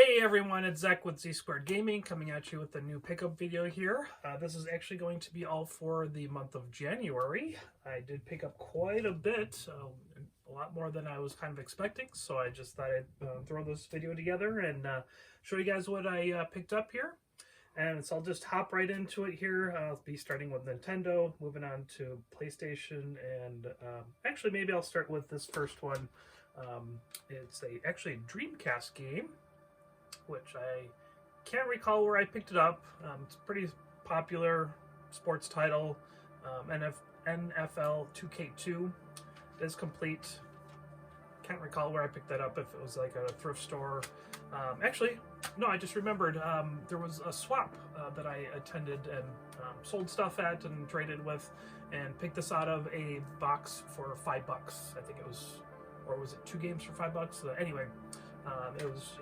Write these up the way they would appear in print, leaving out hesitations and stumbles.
Hey everyone, it's Zach with Z Squared Gaming coming at you with a new pickup video here. This is actually going to be all for the month of January. I did pick up quite a bit, a lot more than I was kind of expecting, so I just thought I'd throw this video together and show you guys what I picked up here. And so I'll just hop right into it here. I'll be starting with Nintendo, moving on to PlayStation, and actually maybe I'll start with this first one. It's actually a Dreamcast game, which I can't recall where I picked it up. It's a pretty popular sports title. NFL 2K2 is complete. Can't recall where I picked that up, if it was like a thrift store. Actually, no, I just remembered there was a swap that I attended and sold stuff at and traded with, and picked this out of a box for $5. I think it was, or was it 2 games for $5? Anyway, it was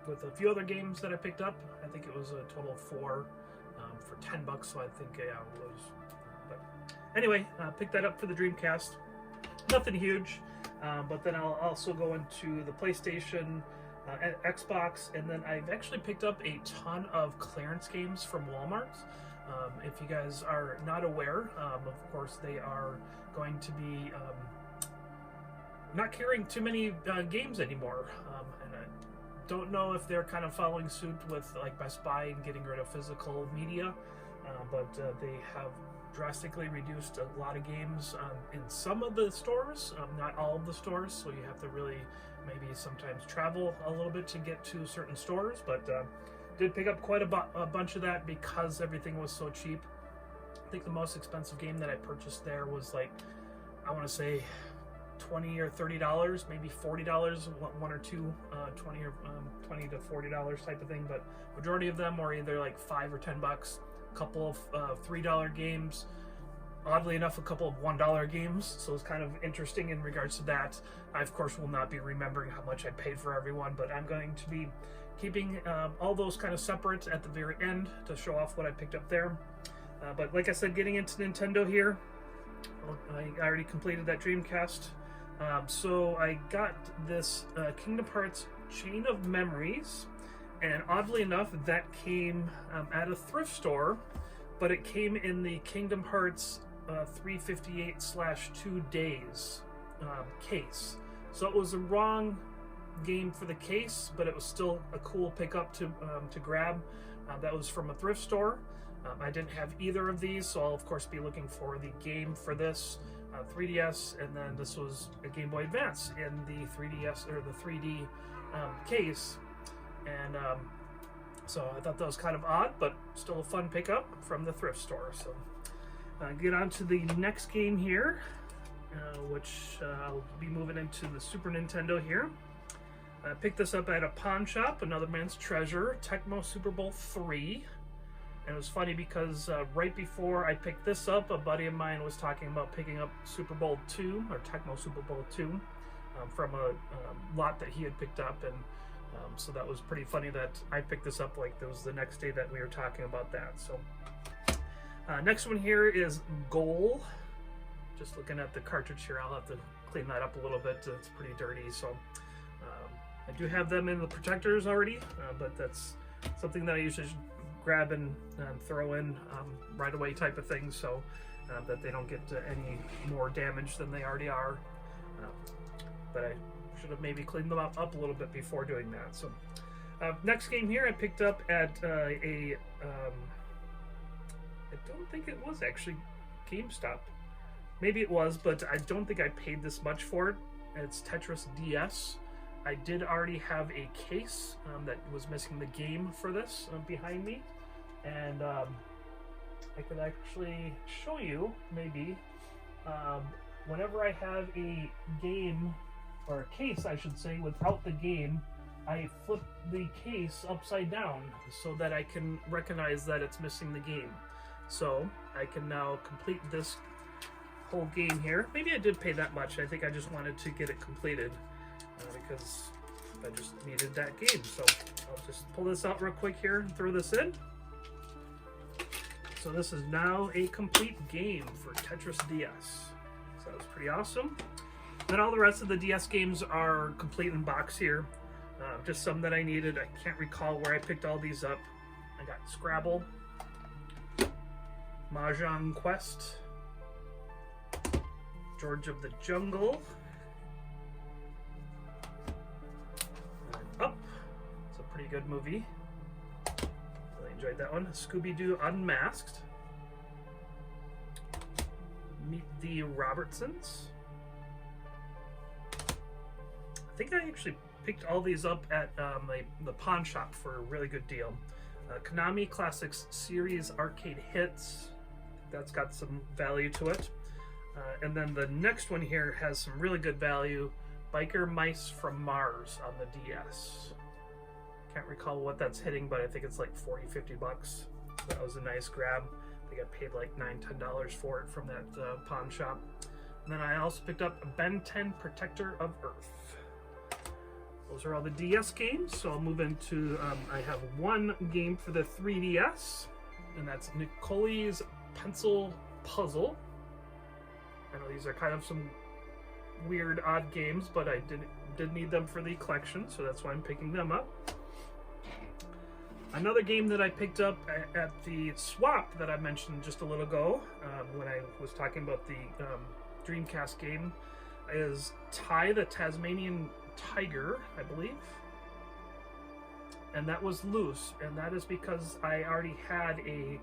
with a few other games that I picked up. I think it was a total of 4 for $10, so I think, yeah, it was. But anyway, picked that up for the Dreamcast. Nothing huge, but then I'll also go into the PlayStation, Xbox, and then I've actually picked up a ton of clearance games from Walmart. If you guys are not aware, of course, they are going to be not carrying too many games anymore, and I don't know if they're kind of following suit with like Best Buy and getting rid of physical media, but they have drastically reduced a lot of games in some of the stores, not all of the stores, so you have to really maybe sometimes travel a little bit to get to certain stores, but did pick up quite a bunch of that because everything was so cheap. I think the most expensive game that I purchased there was like, I want to say $20 or $30, maybe $40, one or two, 20 or $20 to $40 type of thing, but majority of them were either like $5 or $10. A couple of $3 games, oddly enough a couple of $1 games, so it's kind of interesting in regards to that. I of course will not be remembering how much I paid for everyone, but I'm going to be keeping all those kind of separate at the very end to show off what I picked up there. But like I said, getting into Nintendo here, I already completed that Dreamcast. So I got this Kingdom Hearts Chain of Memories, and oddly enough that came at a thrift store, but it came in the Kingdom Hearts 358/2 Days case. So it was the wrong game for the case, but it was still a cool pickup to grab. That was from a thrift store. I didn't have either of these, so I'll of course be looking for the game for this 3DS, and then this was a Game Boy Advance in the 3DS or the 3D case, and so I thought that was kind of odd, but still a fun pickup from the thrift store. So get on to the next game here, which I'll be moving into the Super Nintendo here. I picked this up at a pawn shop, Another Man's Treasure, Tecmo Super Bowl 3. And it was funny because right before I picked this up, a buddy of mine was talking about picking up Super Bowl 2, or Tecmo Super Bowl 2, from a lot that he had picked up. And so that was pretty funny that I picked this up like it was the next day that we were talking about that. So next one here is Goal. Just looking at the cartridge here, I'll have to clean that up a little bit. It's pretty dirty. So I do have them in the protectors already, but that's something that I usually grab and throw in right away type of thing, so that they don't get any more damage than they already are. But I should have maybe cleaned them up a little bit before doing that. So next game here I picked up at I don't think it was actually GameStop. Maybe it was, but I don't think I paid this much for it. It's Tetris DS. I did already have a case that was missing the game for this behind me, and I could actually show you maybe whenever I have a game, or a case I should say, without the game, I flip the case upside down so that I can recognize that it's missing the game. So I can now complete this whole game here. Maybe I did pay that much. I think I just wanted to get it completed because I just needed that game. So I'll just pull this out real quick here and throw this in. So this is now a complete game for Tetris DS. So that was pretty awesome. Then all the rest of the DS games are complete in box here. Just some that I needed. I can't recall where I picked all these up. I got Scrabble, Mahjong Quest, George of the Jungle, and Up. It's a pretty good movie. Really enjoyed that one. Scooby-Doo Unmasked, Meet the Robertsons. I think I actually picked all these up at the pawn shop for a really good deal. Konami Classics Series Arcade Hits. That's got some value to it. And then the next one here has some really good value. Biker Mice from Mars on the DS. Can't recall what that's hitting, but I think it's like 40, 50 bucks. That was a nice grab. I think I paid like $9, $10 for it from that pawn shop. And then I also picked up Ben 10 Protector of Earth. Those are all the DS games, so I'll move into, I have one game for the 3DS, and that's Nicoli's Pencil Puzzle. I know these are kind of some weird, odd games, but I did need them for the collection, so that's why I'm picking them up. Another game that I picked up at the swap that I mentioned just a little ago, when I was talking about the Dreamcast game, is Ty the Tasmanian Tiger, I believe, and that was loose, and that is because I already had a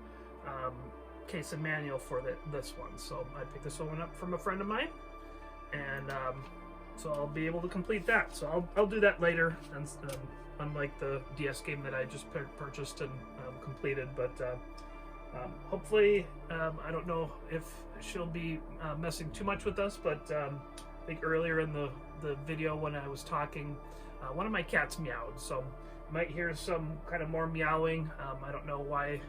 case and manual for this one, so I picked this one up from a friend of mine, and so I'll be able to complete that. So I'll do that later, and unlike the DS game that I just purchased and completed, but hopefully I don't know if she'll be messing too much with us, but I think earlier in the video when I was talking, one of my cats meowed, so you might hear some kind of more meowing. I don't know why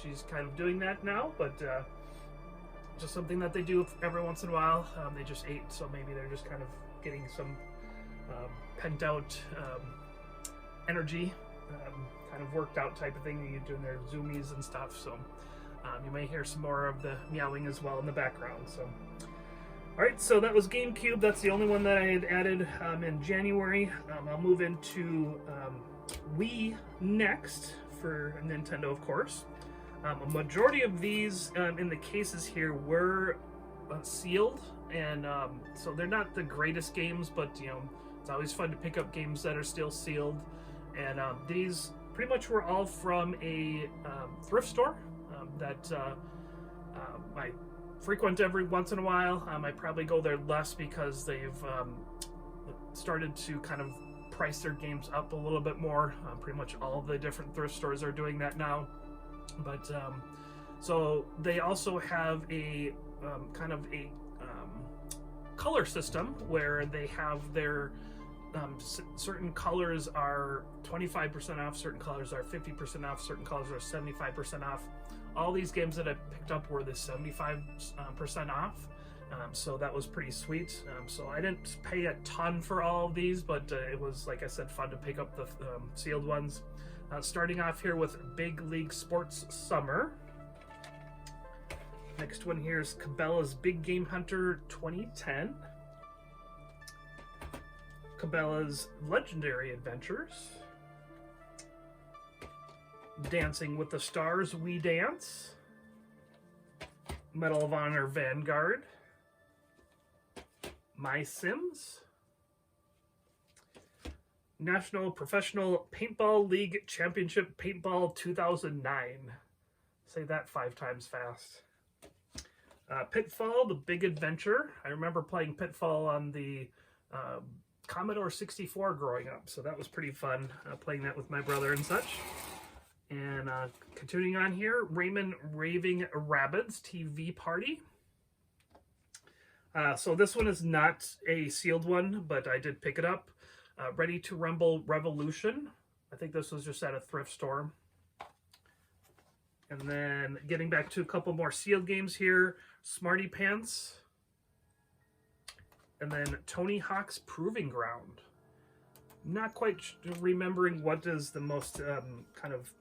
she's kind of doing that now, but just something that they do every once in a while. They just ate, so maybe they're just kind of getting some pent out energy, kind of worked out type of thing. You're doing their zoomies and stuff, so you may hear some more of the meowing as well in the background. So alright, so that was GameCube. That's the only one that I had added in January. I'll move into Wii next for Nintendo, of course. A majority of these in the cases here were sealed, and so they're not the greatest games, but you know, it's always fun to pick up games that are still sealed. And these pretty much were all from a thrift store that I frequent every once in a while. I probably go there less because they've started to kind of price their games up a little bit more. Pretty much all of the different thrift stores are doing that now. But so they also have a kind of a color system where they have their certain colors are 25% off, certain colors are 50% off, certain colors are 75% off. All these games that I picked up were the 75% off, so that was pretty sweet. So I didn't pay a ton for all of these, but it was, like I said, fun to pick up the sealed ones. Starting off here with Big League Sports Summer. Next one here is Cabela's Big Game Hunter 2010. Cabela's Legendary Adventures. Dancing with the Stars, We Dance. Medal of Honor Vanguard. My Sims. National Professional Paintball League Championship Paintball 2009. Say that 5 times fast. Pitfall, The Big Adventure. I remember playing Pitfall on the Commodore 64 growing up, so that was pretty fun, playing that with my brother and such. And continuing on here, Rayman Raving Rabbids TV Party. So this one is not a sealed one, but I did pick it up. Ready to Rumble Revolution. I think this was just at a thrift store. And then getting back to a couple more sealed games here. Smarty Pants. And then Tony Hawk's Proving Ground. Not quite remembering what is the most kind of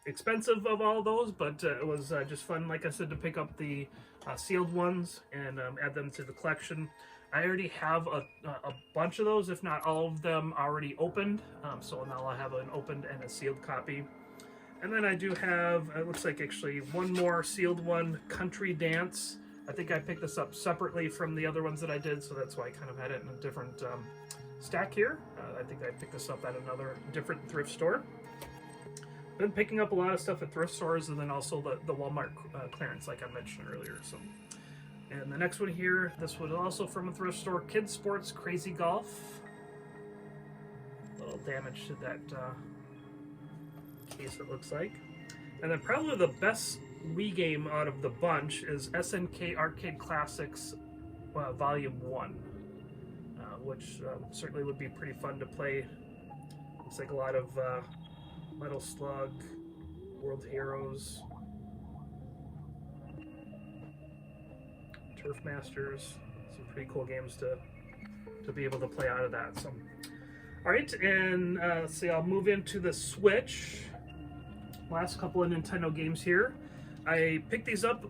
expensive of all those, but it was just fun, like I said, to pick up the sealed ones and add them to the collection. I already have a bunch of those, if not all of them, already opened. So now I'll have an opened and a sealed copy. And then I do have, it looks like actually one more sealed one, Country Dance. I think I picked this up separately from the other ones that I did, so that's why I kind of had it in a different stack here. I think I picked this up at another different thrift store. Been picking up a lot of stuff at thrift stores, and then also the Walmart clearance, like I mentioned earlier. So, and the next one here, this was also from a thrift store, Kids Sports Crazy Golf. A little damage to that case, it looks like. And then probably the best Wii game out of the bunch is SNK Arcade Classics Volume 1, which certainly would be pretty fun to play. Looks like a lot of Metal Slug, World Heroes, Turf Masters, some pretty cool games to be able to play out of that. So, all right, and let's see, I'll move into the Switch. Last couple of Nintendo games here. I picked these up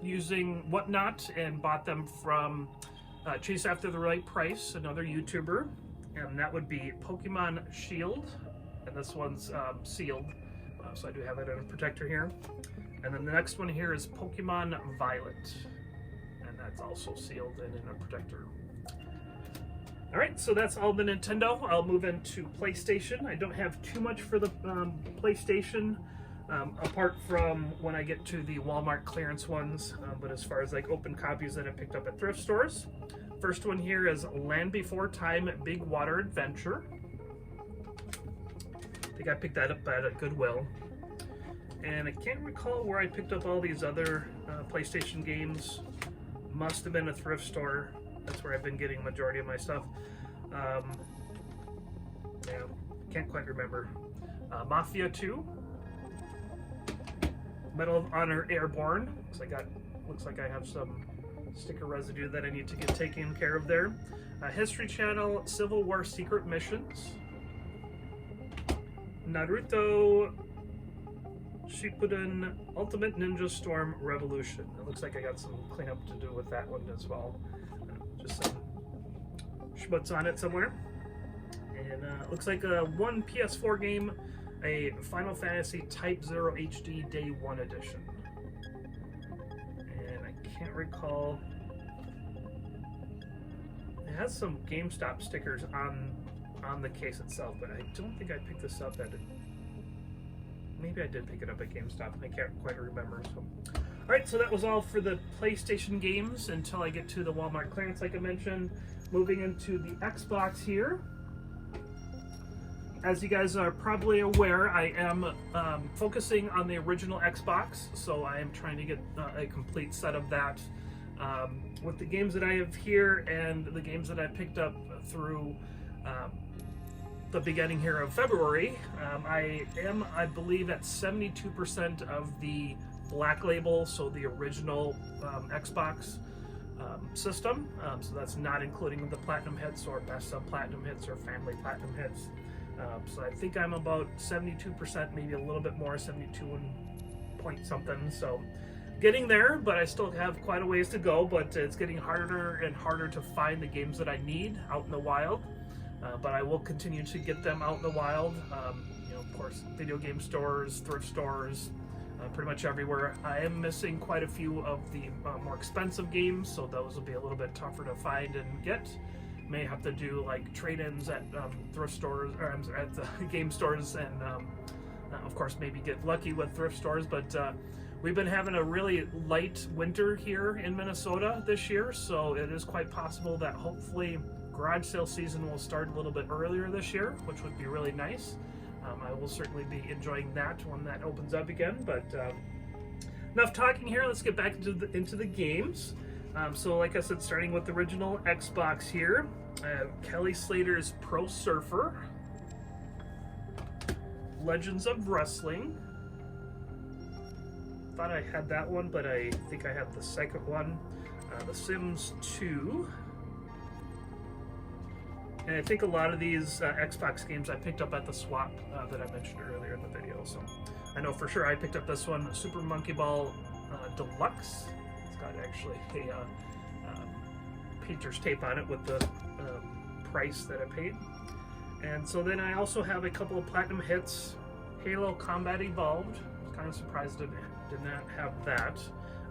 using Whatnot and bought them from Chase After the Right Price, another YouTuber, and that would be Pokemon Shield, and this one's sealed, so I do have it in a protector here. And then the next one here is Pokemon Violet, and that's also sealed and in a protector. Alright, so that's all the Nintendo. I'll move into PlayStation. I don't have too much for the PlayStation, apart from when I get to the Walmart clearance ones, but as far as like open copies that I picked up at thrift stores. First one here is Land Before Time Big Water Adventure. I think I picked that up at a Goodwill. And I can't recall where I picked up all these other PlayStation games. Must have been a thrift store. That's where I've been getting majority of my stuff. Yeah, can't quite remember. Mafia 2, Medal of Honor Airborne. Looks like I have some sticker residue that I need to get taken care of there. History Channel Civil War Secret Missions. Naruto Shippuden Ultimate Ninja Storm Revolution. It looks like I got some cleanup to do with that one as well. Just some schmutz on it somewhere. And it looks like one PS4 game, a Final Fantasy Type 0 HD Day 1 edition. And I can't recall. It has some GameStop stickers on the case itself, but I don't think I picked this up at it. Maybe I did pick it up at GameStop. I can't quite remember. So, all right, so that was all for the PlayStation games until I get to the Walmart clearance, like I mentioned. Moving into the Xbox here. As you guys are probably aware, I am focusing on the original Xbox, so I am trying to get a complete set of that. With the games that I have here and the games that I picked up through the beginning here of February, I believe, at 72% of the Black Label, so the original Xbox system. So that's not including the Platinum hits or Best of Platinum hits or Family Platinum hits. So I think I'm about 72%, maybe a little bit more, 72 and point something. So getting there, but I still have quite a ways to go. But it's getting harder and harder to find the games that I need out in the wild. But I will continue to get them out in the wild. Of course, video game stores, thrift stores, pretty much everywhere. I am missing quite a few of the more expensive games, so those will be a little bit tougher to find and get. May have to do like trade-ins at thrift stores or at the game stores, and of course maybe get lucky with thrift stores. But we've been having a really light winter here in Minnesota this year, so it is quite possible that hopefully garage sale season will start a little bit earlier this year, which would be really nice. I will certainly be enjoying that when that opens up again. But enough talking here. Let's get back into the games. So like I said, starting with the original Xbox here, Kelly Slater's Pro Surfer, Legends of Wrestling. Thought I had that one, but I think I have the second one. The Sims 2. And I think a lot of these Xbox games I picked up at the swap that I mentioned earlier in the video. So I know for sure I picked up this one, Super Monkey Ball Deluxe. It's got actually a painter's tape on it with the price that I paid. And so then I also have a couple of platinum hits. Halo Combat Evolved. I was kind of surprised it did not have that.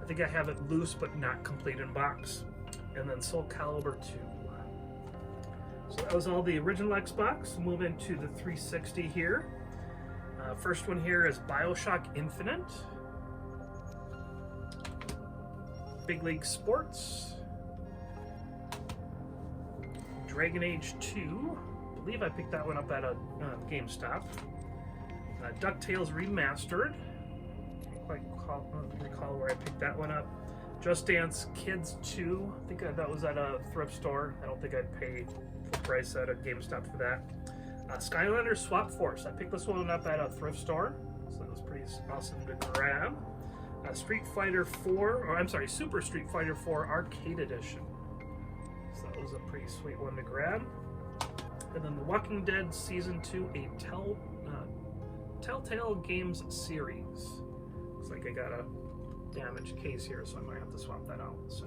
I think I have it loose but not complete in box. And then Soul Calibur 2. So that was all the original Xbox. Move into the 360 here. First one here is BioShock Infinite. Big League Sports. Dragon Age 2. I believe I picked that one up at a GameStop. DuckTales Remastered. Can't quite recall where I picked that one up. Just Dance Kids 2. I think that was at a thrift store. I don't think I'd pay full price at a GameStop for that. Skylanders Swap Force. I picked this one up at a thrift store, so that was pretty awesome to grab. Street Fighter 4, or I'm sorry, Super Street Fighter 4 Arcade Edition. So that was a pretty sweet one to grab. And then The Walking Dead Season 2, a Telltale Games series. Looks like I got a damaged case here, so I might have to swap that out. So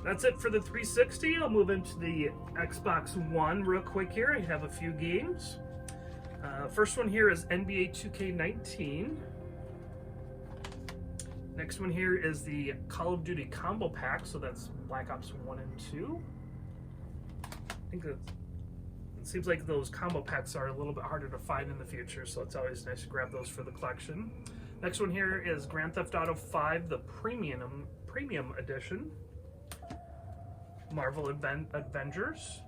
that's it for the 360. I'll move into the Xbox One real quick here. I have a few games. First one here is NBA 2K19. Next one here is the Call of Duty Combo Pack, so that's Black Ops 1 and 2. I think it seems like those combo packs are a little bit harder to find in the future, so it's always nice to grab those for the collection. Next one here is Grand Theft Auto 5, the Premium Edition. Marvel Avengers.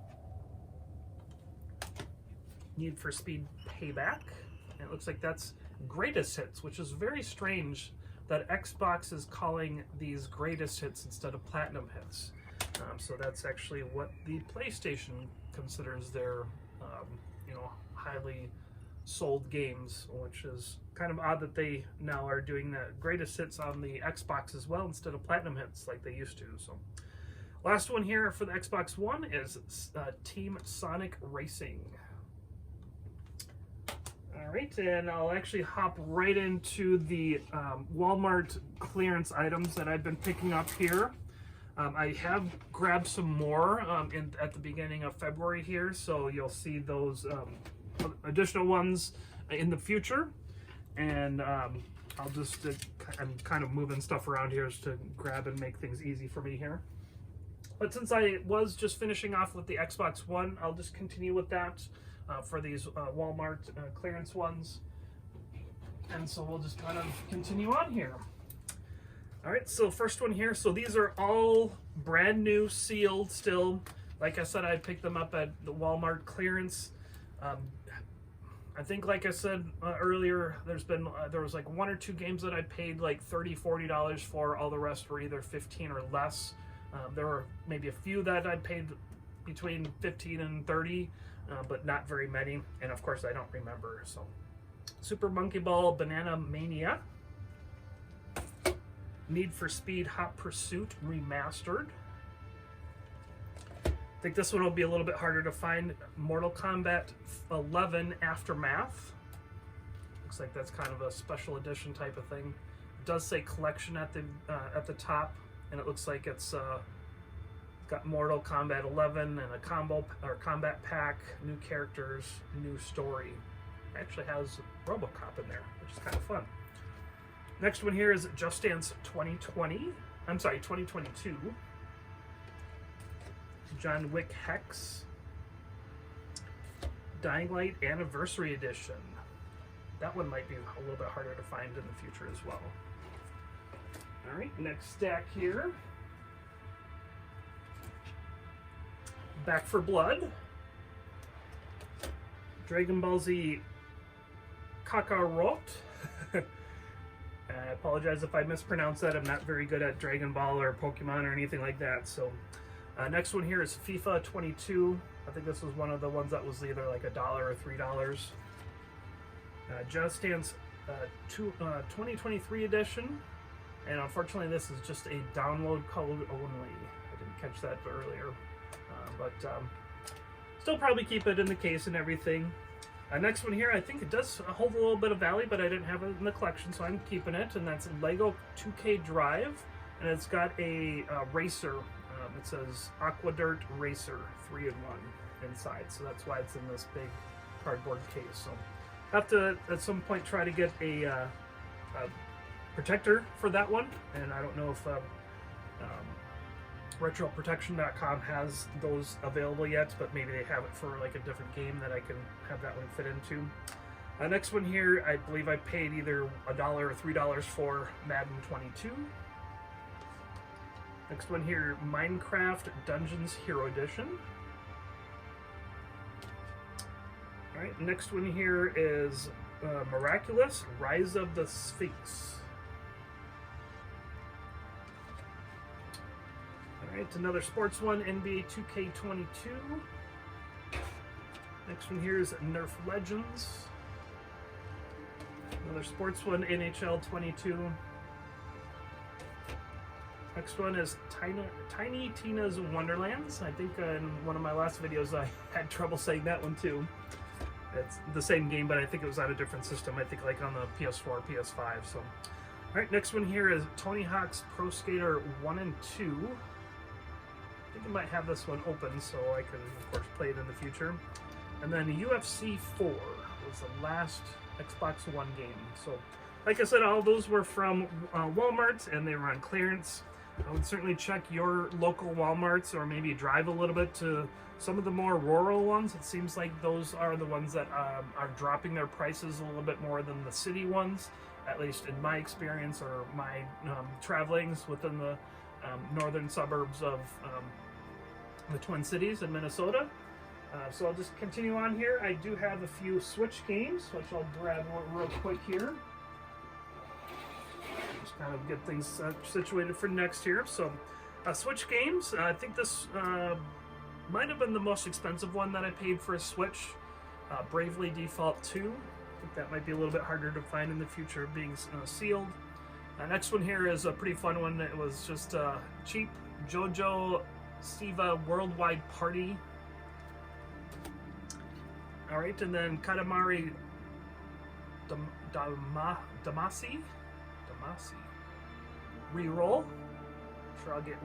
Need for Speed Payback. And it looks like that's Greatest Hits, which is very strange that Xbox is calling these Greatest Hits instead of Platinum Hits. So that's actually what the PlayStation considers their, highly sold games, which is kind of odd that they now are doing the Greatest Hits on the Xbox as well instead of Platinum Hits like they used to. So, last one here for the Xbox One is Team Sonic Racing. All right, and I'll actually hop right into the Walmart clearance items that I've been picking up here. I have grabbed some more at the beginning of February here, so you'll see those additional ones in the future. And I'll just, I'm kind of moving stuff around here just to grab and make things easy for me here. But since I was just finishing off with the Xbox One, I'll just continue with that for these Walmart clearance ones. And so we'll just kind of continue on here. All right, so first one here. So these are all brand new, sealed still. Like I said, I picked them up at the Walmart clearance. I think, like I said earlier, there was like one or two games that I paid like $30, $40 for. All the rest were either 15 or less. There were maybe a few that I paid between 15 and 30, but not very many. And of course, I don't remember. So, Super Monkey Ball Banana Mania. Need for Speed Hot Pursuit Remastered. I think this one will be a little bit harder to find. Mortal Kombat 11 Aftermath. Looks like that's kind of a special edition type of thing. It does say collection at the top, and it looks like it's got Mortal Kombat 11 and a combat pack, new characters, new story. It actually has RoboCop in there, which is kind of fun. Next one here is Just Dance 2020. I'm sorry, 2022. John Wick Hex. Dying Light Anniversary Edition. That one might be a little bit harder to find in the future as well. All right, next stack here. Back 4 Blood. Dragon Ball Z Kakarot. I apologize if I mispronounce that. I'm not very good at Dragon Ball or Pokemon or anything like that. So, next one here is FIFA 22. I think this was one of the ones that was either like $1 or $3. Just Dance 2023 edition. And unfortunately, this is just a download code only. I didn't catch that earlier. Still probably keep it in the case and everything. Next one here, I think it does hold a little bit of value, but I didn't have it in the collection, so I'm keeping it. And that's Lego 2K Drive, and it's got a racer It says Aquadirt Racer 3-in-1 inside, so that's why it's in this big cardboard case. So I have to at some point try to get a protector for that one, and I don't know if retroprotection.com has those available yet, but maybe they have it for like a different game that I can have that one fit into. Next one here, I believe I paid either $1 or $3 for Madden 22. Next one here, Minecraft Dungeons Hero Edition. Alright, next one here is Miraculous Rise of the Sphinx. Alright, another sports one, NBA 2K22. Next one here is Nerf Legends. Another sports one, NHL 22. Next one is Tiny Tina's Wonderlands. I think in one of my last videos I had trouble saying that one too. It's the same game, but I think it was on a different system. I think like on the PS4, PS5. So, all right, next one here is Tony Hawk's Pro Skater 1 and 2. I think I might have this one open so I can, of course, play it in the future. And then UFC 4 was the last Xbox One game. So, like I said, all those were from Walmart, and they were on clearance. I would certainly check your local Walmarts, or maybe drive a little bit to some of the more rural ones. It seems like those are the ones that are dropping their prices a little bit more than the city ones, at least in my experience or my travelings within the northern suburbs of the Twin Cities in Minnesota. So I'll just continue on here. I do have a few Switch games, which I'll grab real quick here. Just kind of get things situated for next here. So, Switch games. I think this might have been the most expensive one that I paid for a Switch. Bravely Default 2. I think that might be a little bit harder to find in the future, being sealed. Next one here is a pretty fun one. It was just cheap. JoJo Siva Worldwide Party. All right, and then Katamari Damacy Reroll. I'm sure I'll get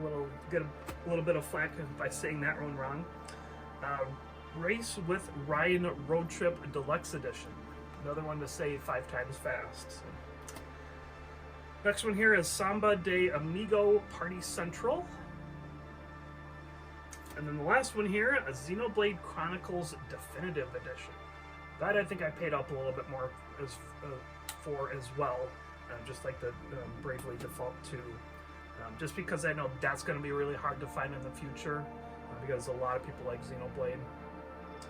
a little bit of flack by saying that one wrong. Race with Ryan Road Trip Deluxe Edition. Another one to say 5 times fast. So. Next one here is Samba de Amigo Party Central. And then the last one here, a Xenoblade Chronicles Definitive Edition. That I think I paid up a little bit more for as well, just like the Bravely Default 2. Just because I know that's going to be really hard to find in the future, because a lot of people like Xenoblade.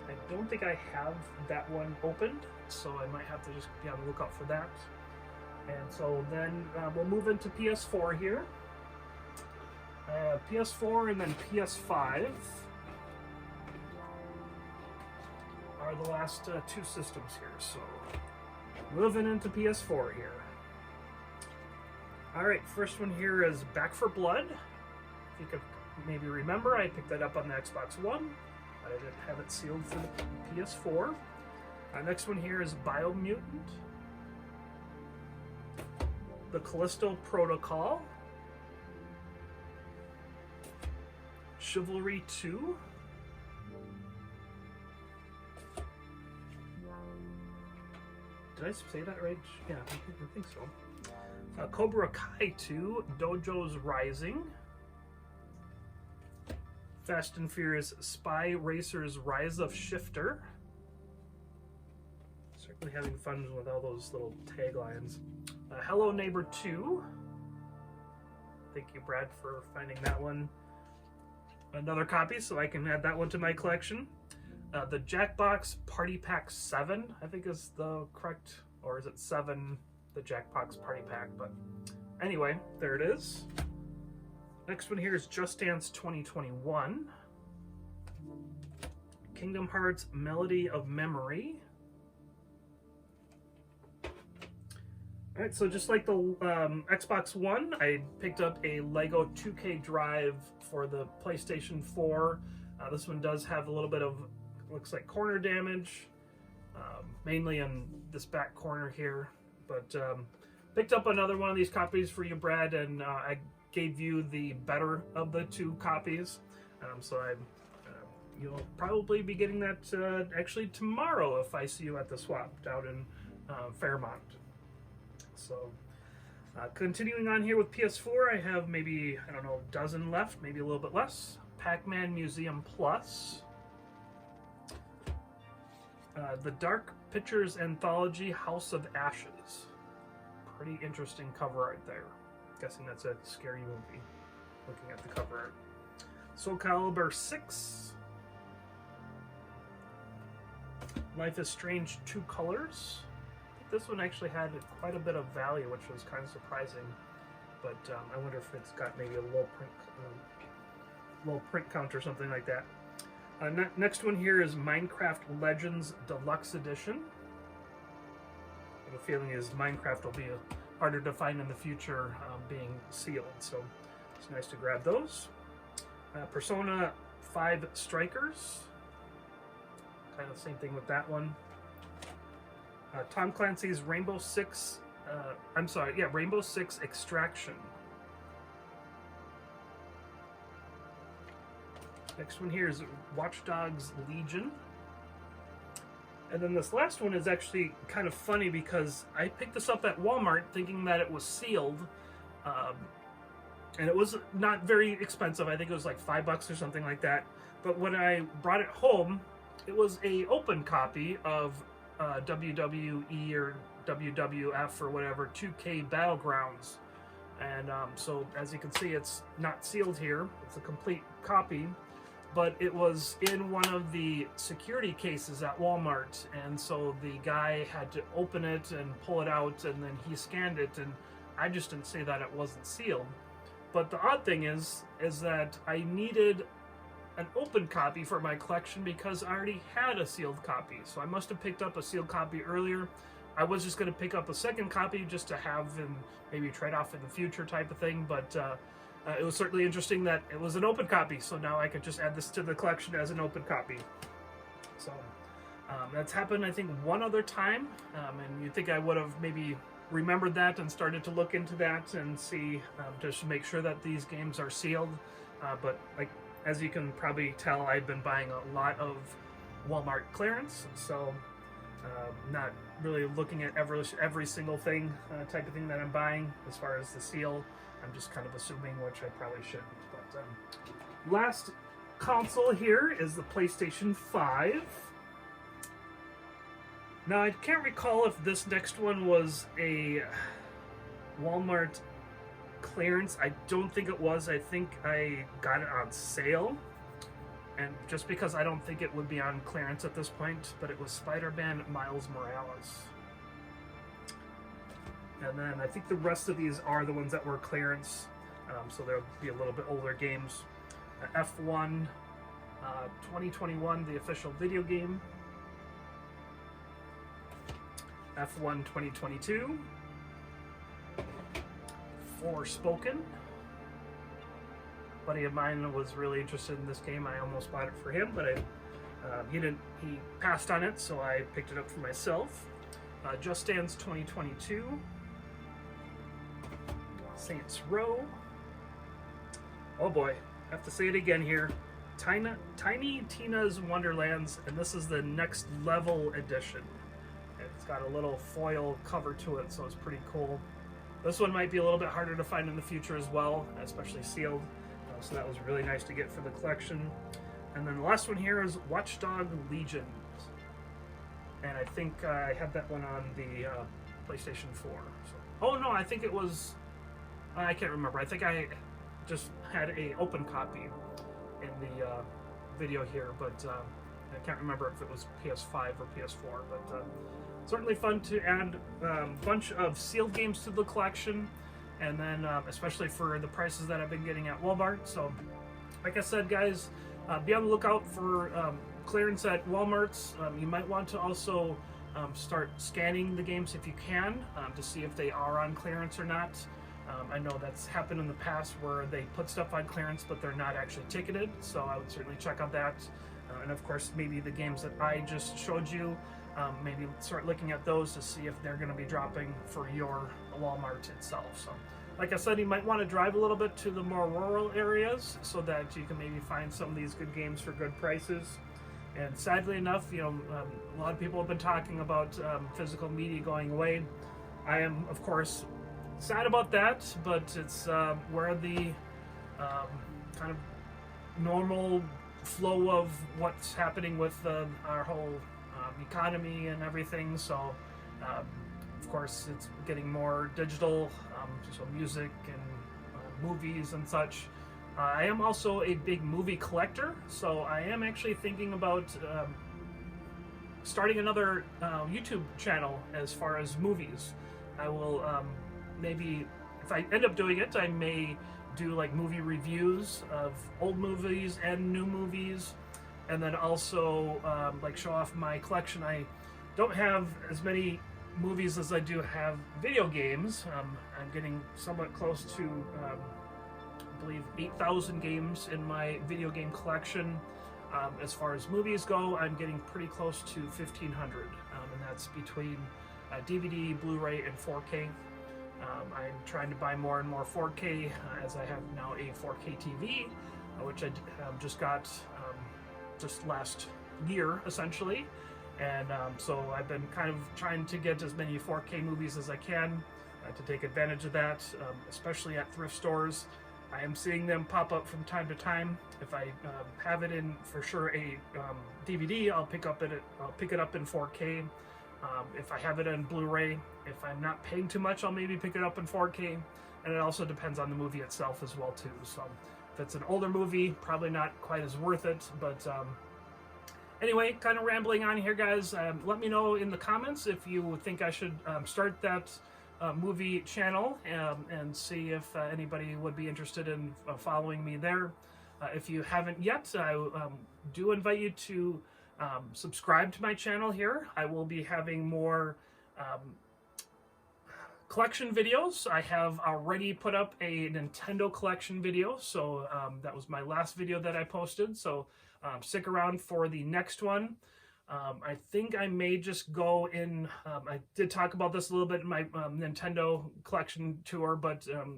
I don't think I have that one opened, so I might have to just be on the lookout for that. And so then we'll move into PS4 here. PS4 and then PS5 are the last 2 systems here. So moving into PS4 here. Alright, first one here is Back 4 Blood. If you could maybe remember, I picked that up on the Xbox One, but I didn't have it sealed for the PS4. Next one here is Biomutant. The Callisto Protocol. Chivalry 2. Did I say that right? Yeah, I think so. Cobra Kai 2, Dojo's Rising. Fast and Furious Spy Racers Rise of Shifter. Certainly having fun with all those little taglines. Hello Neighbor 2. Thank you, Brad, for finding that one. Another copy, so I can add that one to my collection. The Jackbox Party Pack 7, I think is the correct, or is it 7, the Jackbox Party Pack, but anyway, there it is. Next one here is Just Dance 2021. Kingdom Hearts Melody of Memory. Alright, so just like the Xbox One, I picked up a Lego 2K drive for the PlayStation 4. This one does have a little bit of, looks like corner damage, mainly in this back corner here. But picked up another one of these copies for you, Brad, and I gave you the better of the two copies. You'll probably be getting that actually tomorrow if I see you at the swap down in Fairmont. So continuing on here with PS4, I have maybe, I don't know, a dozen left, maybe a little bit less. Pac-Man Museum Plus. The Dark Pictures Anthology House of Ashes. Pretty interesting cover art there. Guessing that's a scary movie, looking at the cover art. Soul Calibur 6. Life is Strange 2 Colors. This one actually had quite a bit of value, which was kind of surprising. But I wonder if it's got maybe a low print count or something like that. Next one here is Minecraft Legends Deluxe Edition. I have a feeling is Minecraft will be harder to find in the future, being sealed, so it's nice to grab those. Persona 5 Strikers. Kind of the same thing with that one. Tom Clancy's Rainbow Six Extraction. Next one here is Watch Dogs Legion. And then this last one is actually kind of funny because I picked this up at Walmart thinking that it was sealed. And it was not very expensive. I think it was like $5 or something like that. But when I brought it home, it was a open copy of WWE or WWF or whatever 2K Battlegrounds. And so as you can see, it's not sealed here. It's a complete copy. But it was in one of the security cases at Walmart, and so the guy had to open it and pull it out, and then he scanned it, and I just didn't say that it wasn't sealed. But the odd thing is that I needed an open copy for my collection because I already had a sealed copy. So I must have picked up a sealed copy earlier. I was just going to pick up a second copy just to have and maybe trade off in the future type of thing, but it was certainly interesting that it was an open copy, so now I could just add this to the collection as an open copy. So that's happened, I think, one other time, and you'd think I would have maybe remembered that and started to look into that and see, just to make sure that these games are sealed. But like, as you can probably tell, I've been buying a lot of Walmart clearance, so not really looking at every single thing, type of thing that I'm buying as far as the seal. I'm just kind of assuming, which I probably shouldn't. But last console here is the PlayStation 5. Now, I can't recall if this next one was a Walmart clearance. I don't think it was. I think I got it on sale. And just because I don't think it would be on clearance at this point, but it was Spider-Man Miles Morales. And then I think the rest of these are the ones that were clearance, so there'll be a little bit older games. F1 2021, the official video game. F1 2022. Forspoken. A buddy of mine was really interested in this game. I almost bought it for him, but he passed on it, so I picked it up for myself. Just Dance 2022. Saints Row. Oh boy, I have to say it again here. Tiny Tina's Wonderlands, and this is the Next Level edition. It's got a little foil cover to it, so it's pretty cool. This one might be a little bit harder to find in the future as well, especially sealed. So that was really nice to get for the collection. And then the last one here is Watch Dogs Legion. And I think I had that one on the PlayStation 4. So, oh no, I think it was... I can't remember. I think I just had a open copy in the video here, but I can't remember if it was PS5 or PS4. But certainly fun to add a bunch of sealed games to the collection, and then especially for the prices that I've been getting at Walmart. So, like I said, guys, be on the lookout for clearance at Walmart's. You might want to also start scanning the games if you can to see if they are on clearance or not. I know that's happened in the past where they put stuff on clearance, but they're not actually ticketed, so I would certainly check on that. And of course, maybe the games that I just showed you, maybe start looking at those to see if they're going to be dropping for your Walmart itself. So Like I said, you might want to drive a little bit to the more rural areas so that you can maybe find some of these good games for good prices. And sadly enough, a lot of people have been talking about physical media going away. I am, of course, sad about that, but it's where the kind of normal flow of what's happening with our whole economy and everything. So, of course, it's getting more digital, so music and movies and such. I am also a big movie collector, so I am actually thinking about starting another YouTube channel as far as movies. I will maybe, if I end up doing it, I may do like movie reviews of old movies and new movies, and then also like show off my collection. I don't have as many movies as I do have video games. I'm getting somewhat close to I believe 8,000 games in my video game collection. As far as movies go, I'm getting pretty close to 1,500, and that's between DVD, Blu-ray, and 4K. I'm trying to buy more and more 4K as I have now a 4K TV, which I just got just last year, essentially. And so I've been kind of trying to get as many 4K movies as I can to take advantage of that, especially at thrift stores. I am seeing them pop up from time to time. If I have it in, for sure, a DVD, I'll pick it up in 4K. If I have it in Blu-ray, if I'm not paying too much, I'll maybe pick it up in 4K. And it also depends on the movie itself as well too. So if it's an older movie, probably not quite as worth it. But anyway, kind of rambling on here, guys. Let me know in the comments if you think I should start that movie channel and see if anybody would be interested in following me there. If you haven't yet, I do invite you to subscribe to my channel here. I will be having more collection videos. I have already put up a Nintendo collection video, so that was my last video that I posted, so stick around for the next one. I think I may just go in, I did talk about this a little bit in my Nintendo collection tour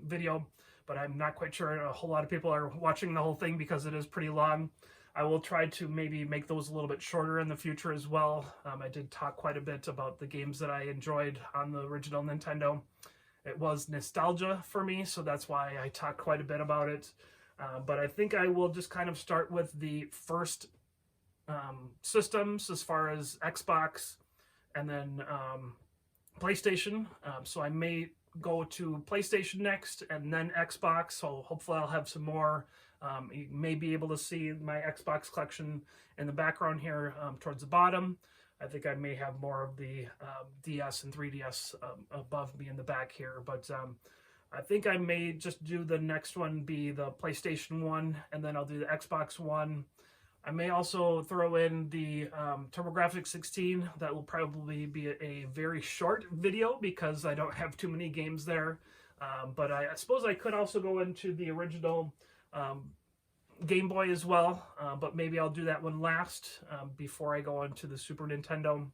video, but I'm not quite sure a whole lot of people are watching the whole thing because it is pretty long. I will try to maybe make those a little bit shorter in the future as well. I did talk quite a bit about the games that I enjoyed on the original Nintendo. It was nostalgia for me, so that's why I talked quite a bit about it. But I think I will just kind of start with the first systems as far as Xbox and then PlayStation. So I may go to PlayStation next and then Xbox, so hopefully I'll have some more. You may be able to see my Xbox collection in the background here towards the bottom. I think I may have more of the DS and 3DS above me in the back here, but I think I may just do the next one be the PlayStation 1, and then I'll do the Xbox One. I may also throw in the TurboGrafx 16. That will probably be a very short video because I don't have too many games there. But I suppose I could also go into the original Game Boy as well, but maybe I'll do that one last before I go into the Super Nintendo.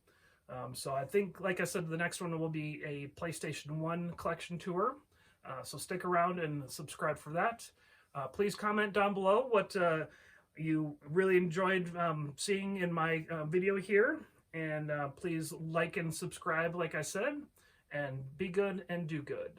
So I think, like I said, the next one will be a PlayStation 1 collection tour. So stick around and subscribe for that. Please comment down below what you really enjoyed seeing in my video here. And please like and subscribe, like I said. And be good and do good.